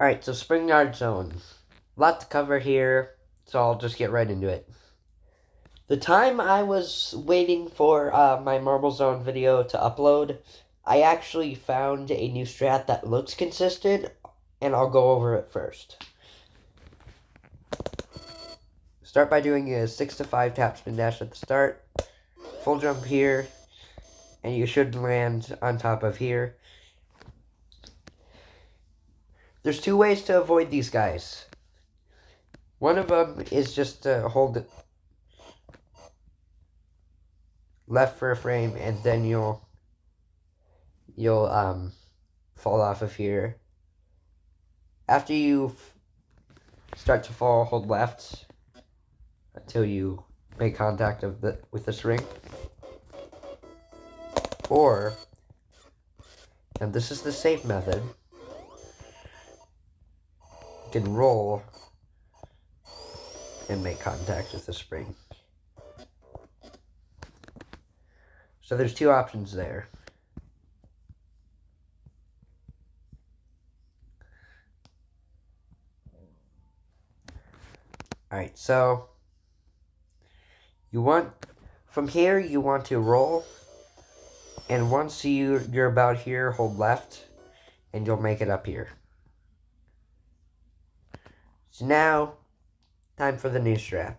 Alright, so Spring Yard Zone. A lot to cover here, so I'll just get right into it. The time I was waiting for my Marble Zone video to upload, I actually found a new strat that looks consistent, and I'll go over it first. Start by doing a 6 to 5 tap spin dash at the start, full jump here, and you should land on top of here. There's two ways to avoid these guys. One of them is just to hold left for a frame, and then you'll fall off of here. After you start to fall, hold left until you make contact with the string. Or, and this is the safe method, you can roll and make contact with the spring. So there's two options there. Alright, so from here you want to roll, and once you're about here, hold left, and you'll make it up here. So now, time for the new strat.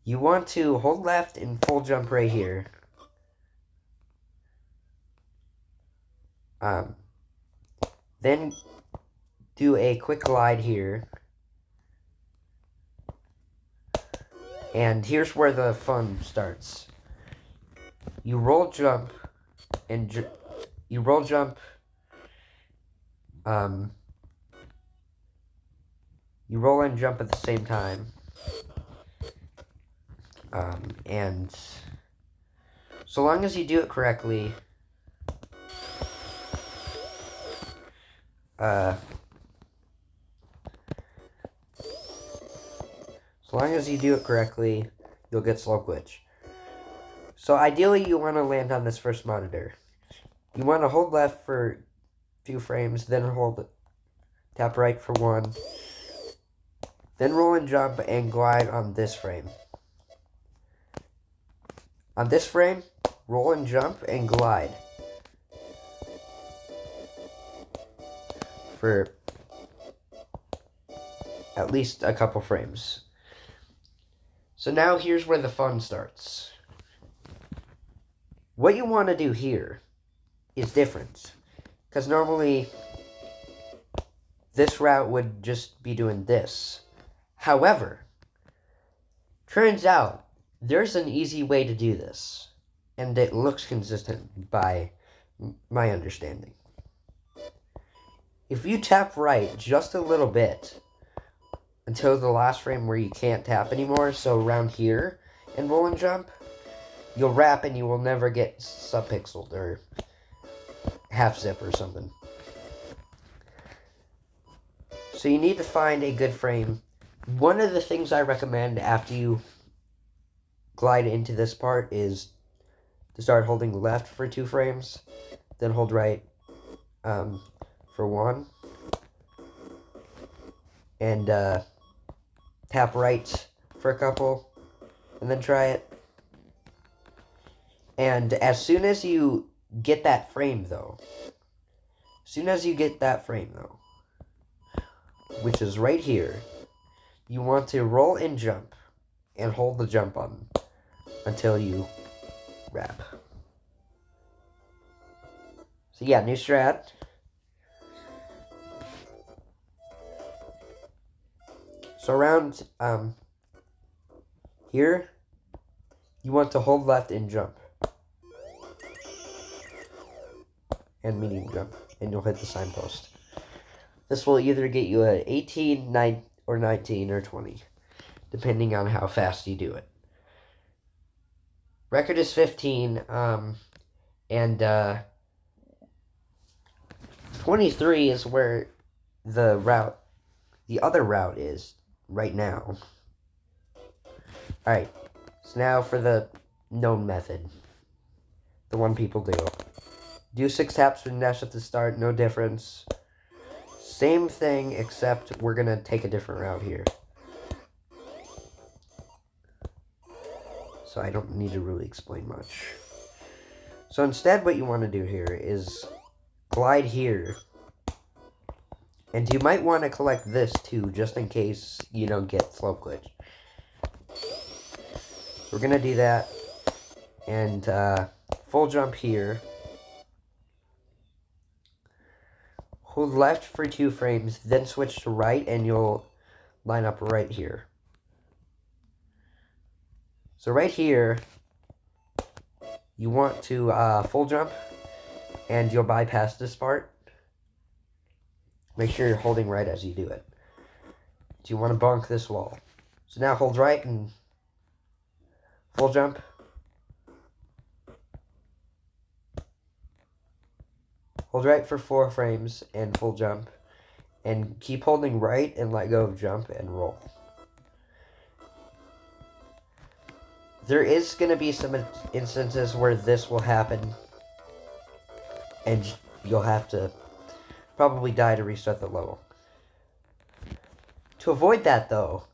You want to hold left and full jump right here. Then do a quick glide here. And here's where the fun starts. You roll jump and you roll jump. You roll and jump at the same time. And so long as you do it correctly, so long as you do it correctly, you'll get slow glitch. So ideally, you want to land on this first monitor. You want to hold left for a few frames, then tap right for one, then roll and jump and glide on this frame. On this frame, roll and jump and glide for at least a couple frames. So now here's where the fun starts. What you want to do here is different, because normally this route would just be doing this. However, turns out there's an easy way to do this, and it looks consistent by my understanding. If you tap right just a little bit until the last frame where you can't tap anymore, so around here, and roll and jump, you'll wrap and you will never get subpixeled or half zip or something. So you need to find a good frame. One of the things I recommend after you glide into this part is to start holding left for 2 frames, then hold right for 1, and tap right for a couple, and then try it. And as soon as you get that frame, though, which is right here, you want to roll and jump, and hold the jump button until you wrap. So yeah, new strat. So around here, you want to hold left and jump. And medium jump, and you'll hit the signpost. This will either get you an 18, 9, or 19, or 20, depending on how fast you do it. Record is 15, and 23 is where the other route is right now. Alright, so now for the known method. The one people do. Do 6 taps spin dash at the start, no difference. Same thing, except we're going to take a different route here. So I don't need to really explain much. So instead, what you want to do here is glide here. And you might want to collect this too, just in case you don't get slope glitch. We're going to do that. And full jump here. Hold left for 2 frames, then switch to right, and you'll line up right here. So right here, you want to full jump, and you'll bypass this part. Make sure you're holding right as you do it. So you want to bonk this wall. So now hold right and full jump. Hold right for 4 frames and full jump. And keep holding right and let go of jump and roll. There is going to be some instances where this will happen. And you'll have to probably die to restart the level. To avoid that though,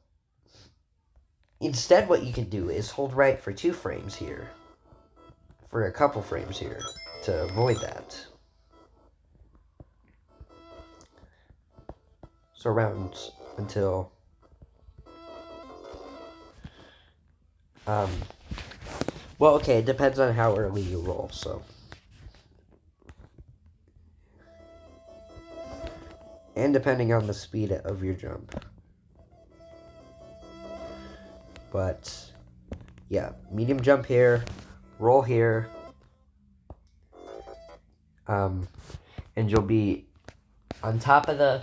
instead what you can do is hold right for 2 frames here. For a couple frames here. To avoid that. So around until well, okay, it depends on how early you roll, so and depending on the speed of your jump. But yeah, medium jump here, roll here, and you'll be on top of the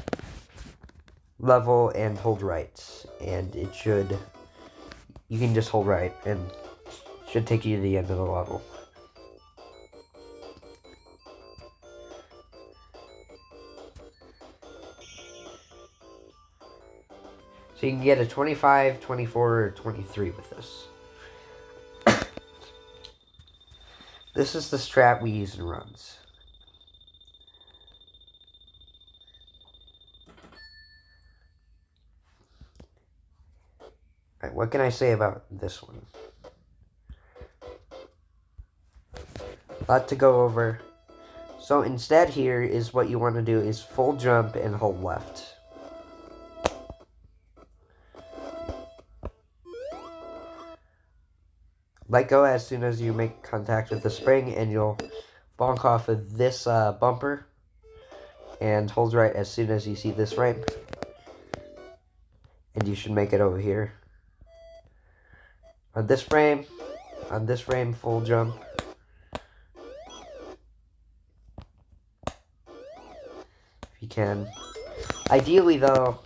level and hold right, and it should, you can just hold right and it should take you to the end of the level. So you can get a 25, 24, or 23 with this. This is the strat we use in runs. Alright, what can I say about this one? A lot to go over. So instead here is what you want to do is full jump and hold left. Let go as soon as you make contact with the spring, and you'll bonk off of this bumper. And hold right as soon as you see this ramp. And you should make it over here. On this frame, full jump. If you can. Ideally though,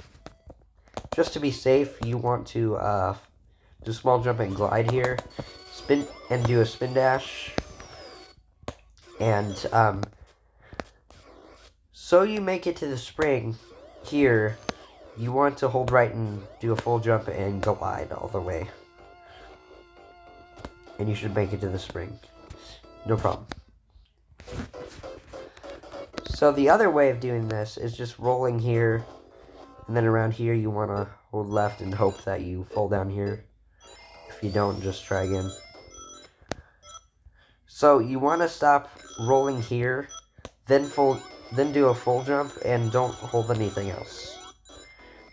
just to be safe, you want to do small jump and glide here. Spin and do a spin dash. And so you make it to the spring here, you want to hold right and do a full jump and glide all the way. And you should make it to the spring. No problem. So the other way of doing this is just rolling here. And then around here you want to hold left and hope that you fall down here. If you don't, just try again. So you want to stop rolling here. Then do a full jump and don't hold anything else.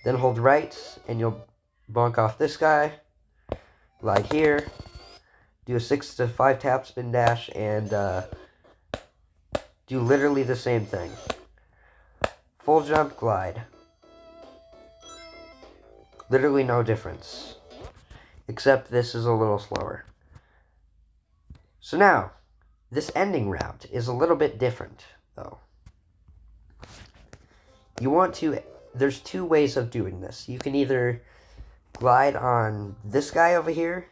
Then hold right and you'll bonk off this guy. Glide here. Do a 6 to 5 tap spin dash and do literally the same thing. Full jump, glide. Literally no difference. Except this is a little slower. So now, this ending route is a little bit different, though. You want to, there's 2 ways of doing this. You can either glide on this guy over here,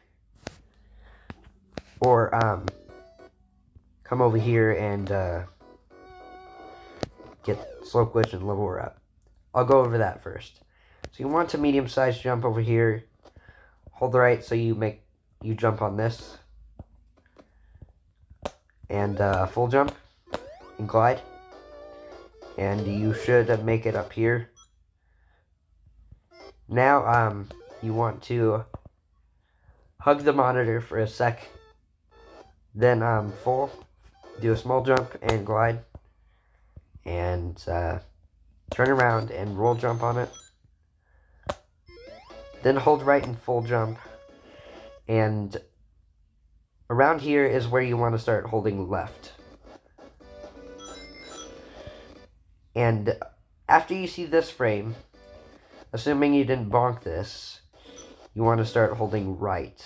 or come over here and get slope glitch and level her up. I'll go over that first. So you want to medium-sized jump over here. Hold the right so you jump on this. And full jump and glide. And you should make it up here. Now, you want to hug the monitor for a sec. Then, do a small jump and glide. And, turn around and roll jump on it. Then hold right and full jump. And around here is where you want to start holding left. And after you see this frame, assuming you didn't bonk this, you want to start holding right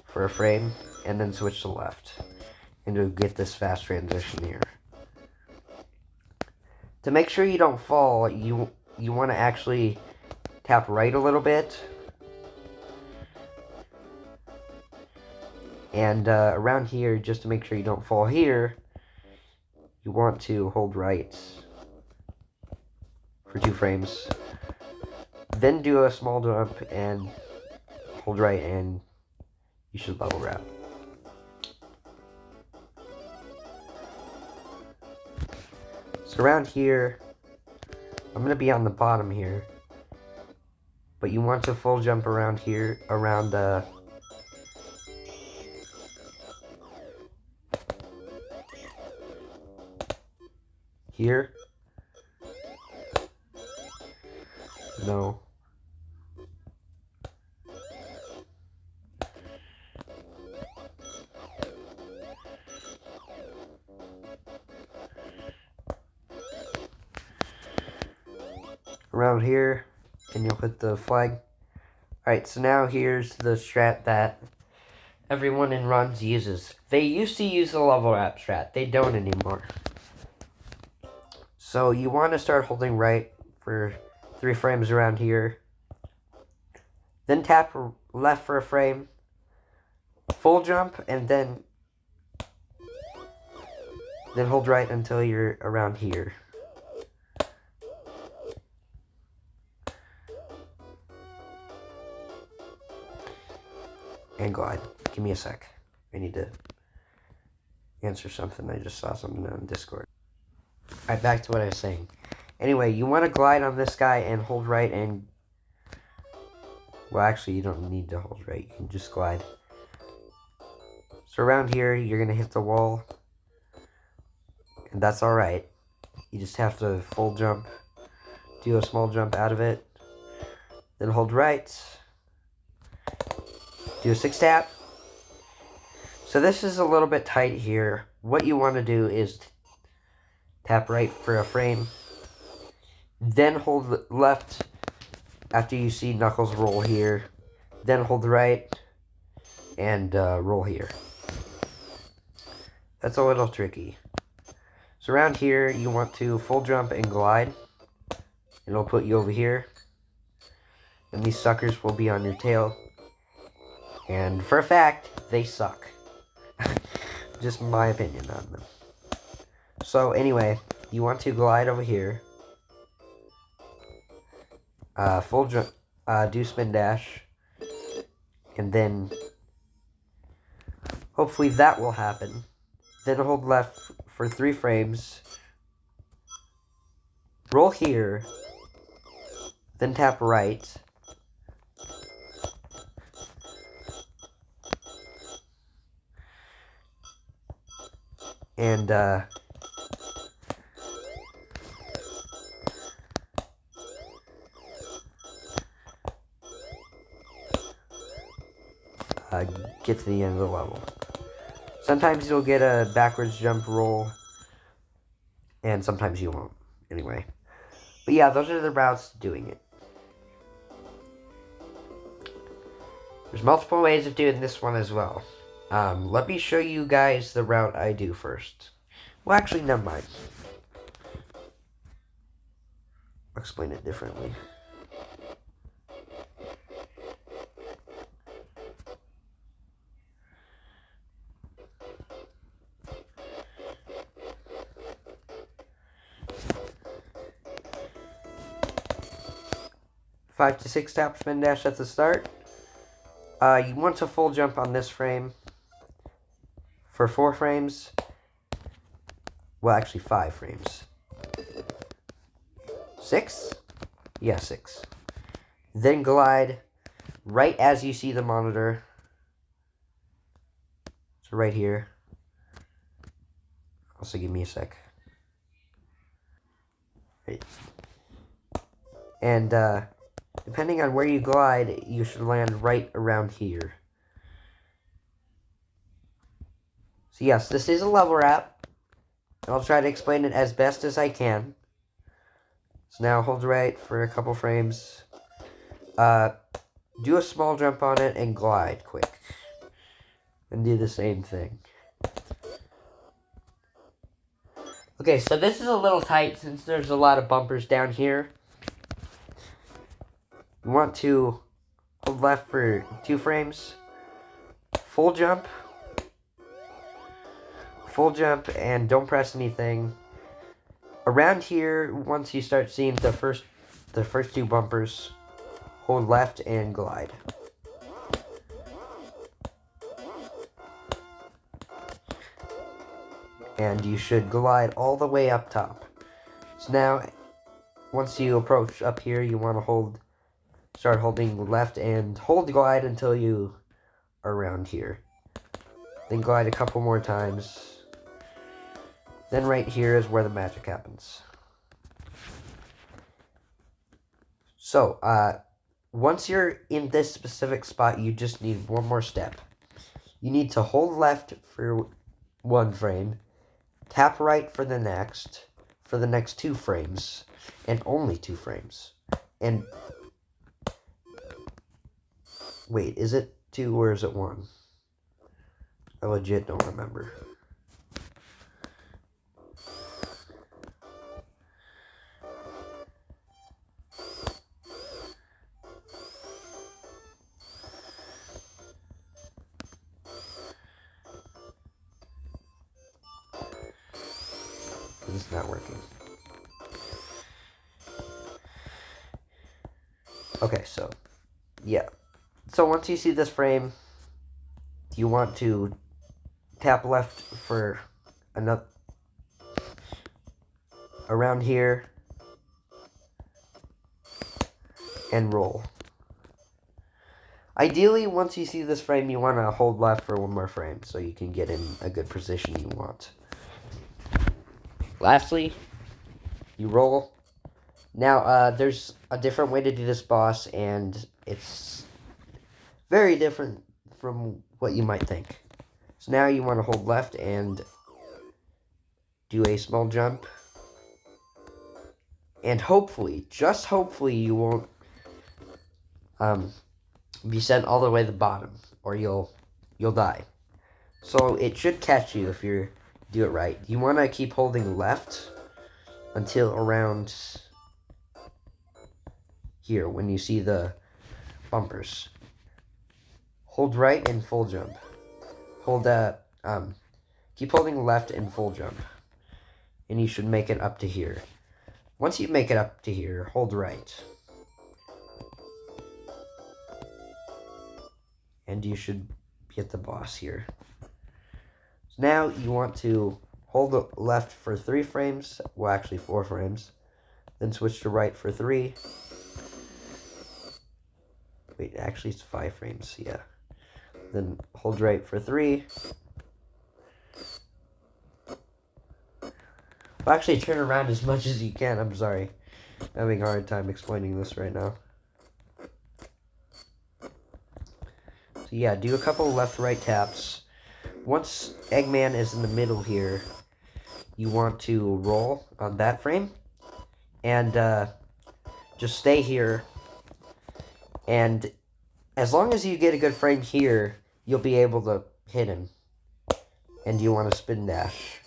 for a frame, and then switch to left. And you'll get this fast transition here. To make sure you don't fall, you want to actually tap right a little bit. And around here, just to make sure you don't fall here, you want to hold right for 2 frames. Then do a small jump and hold right, and you should level wrap. So around here, I'm going to be on the bottom here. But you want to full jump around here, around here. No. Around here, and you'll hit the flag. Alright, so now here's the strat that everyone in runs uses. They used to use the level wrap strat. They don't anymore. So you want to start holding right for 3 frames around here. Then tap left for a frame. Full jump, and then hold right until you're around here. And glide. Give me a sec. I need to answer something. I just saw something on Discord. Alright, back to what I was saying. Anyway, you want to glide on this guy and hold right and... Well, actually, you don't need to hold right. You can just glide. So around here, you're going to hit the wall. And that's alright. You just have to full jump. Do a small jump out of it. Then hold right. Do a 6 tap. So this is a little bit tight here. What you want to do is tap right for a frame. Then hold left after you see Knuckles roll here. Then hold right and roll here. That's a little tricky. So around here, you want to full jump and glide. It'll put you over here. And these suckers will be on your tail. And for a fact, they suck. Just my opinion on them. So anyway, you want to glide over here. Full jump, do spin dash. And then, hopefully that will happen. Then hold left for 3 frames. Roll here. Then tap right. And, get to the end of the level. Sometimes you'll get a backwards jump roll, and sometimes you won't. Anyway. But yeah, those are the routes to doing it. There's multiple ways of doing this one as well. Let me show you guys the route I do first. Well, actually, never mind. I'll explain it differently. Five to 6 tap spin dash at the start. You want to full jump on this frame for 4 frames. Well, actually 5 frames. 6? Yeah, 6. Then glide right as you see the monitor. So right here. Also, give me a sec. Right. And depending on where you glide, you should land right around here. So yes, this is a level wrap. I'll try to explain it as best as I can. So now hold right for a couple frames. Do a small jump on it and glide quick. And do the same thing. Okay, so this is a little tight since there's a lot of bumpers down here. You want to hold left for 2 frames. Full jump, and don't press anything. Around here, once you start seeing the first 2 bumpers, hold left and glide. And you should glide all the way up top. So now, once you approach up here, you want to start holding left and hold glide until you are around here. Then glide a couple more times. Then right here is where the magic happens. So, once you're in this specific spot, you just need one more step. You need to hold left for 1 frame, tap right for the next 2 frames, and only 2 frames. And, wait, is it 2 or is it 1? I legit don't remember. It's not working. Okay, so, yeah. So once you see this frame, you want to tap left for another, around here, and roll. Ideally, once you see this frame, you want to hold left for 1 more frame so you can get in a good position you want. Lastly, you roll. Now, there's a different way to do this boss, and it's very different from what you might think. So now you want to hold left and do a small jump. And hopefully, just hopefully, you won't be sent all the way to the bottom, or you'll die. So it should catch you if you do it right. You want to keep holding left until around here when you see the bumpers. Hold right and full jump. Keep holding left and full jump, and you should make it up to here. Once you make it up to here, hold right. And you should be at the boss here. So now you want to hold left for 3 frames, well actually 4 frames, then switch to right for 3. Wait, actually it's 5 frames, yeah. Then hold right for 3. Well, actually turn around as much as you can, I'm sorry. I'm having a hard time explaining this right now. So yeah, do a couple left-right taps. Once Eggman is in the middle here, you want to roll on that frame. And just stay here. And as long as you get a good frame here, you'll be able to hit him. And you want to spin dash.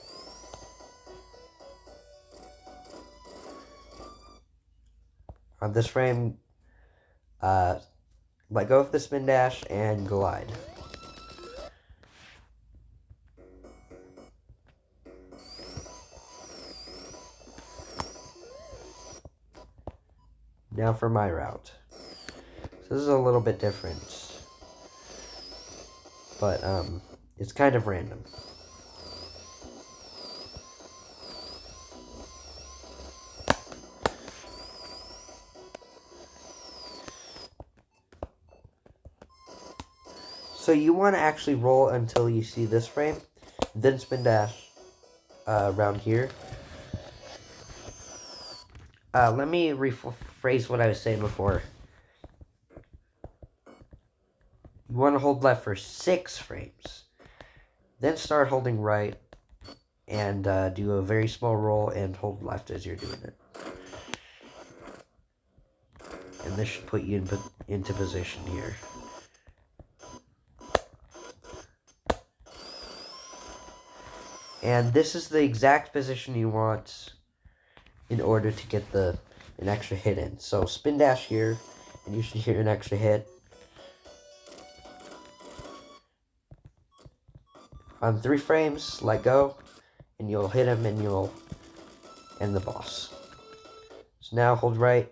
On this frame, let go of the spin dash and glide. Now for my route. So this is a little bit different, but it's kind of random. So you want to actually roll until you see this frame, then spin dash around here. Let me rephrase what I was saying before. You want to hold left for 6 frames. Then start holding right and do a very small roll and hold left as you're doing it. And this should put you into position here. And this is the exact position you want in order to get an extra hit in. So spin dash here, and you should hear an extra hit. On 3 frames, let go, and you'll hit him and you'll end the boss. So now hold right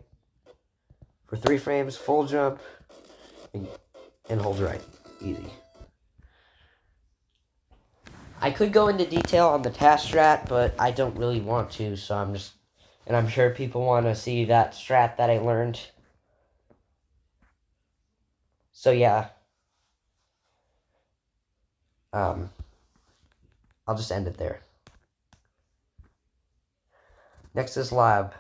for 3 frames, full jump, and hold right. Easy. I could go into detail on the task strat, but I don't really want to, so I'm sure people want to see that strat that I learned. So yeah. I'll just end it there. Next is lab.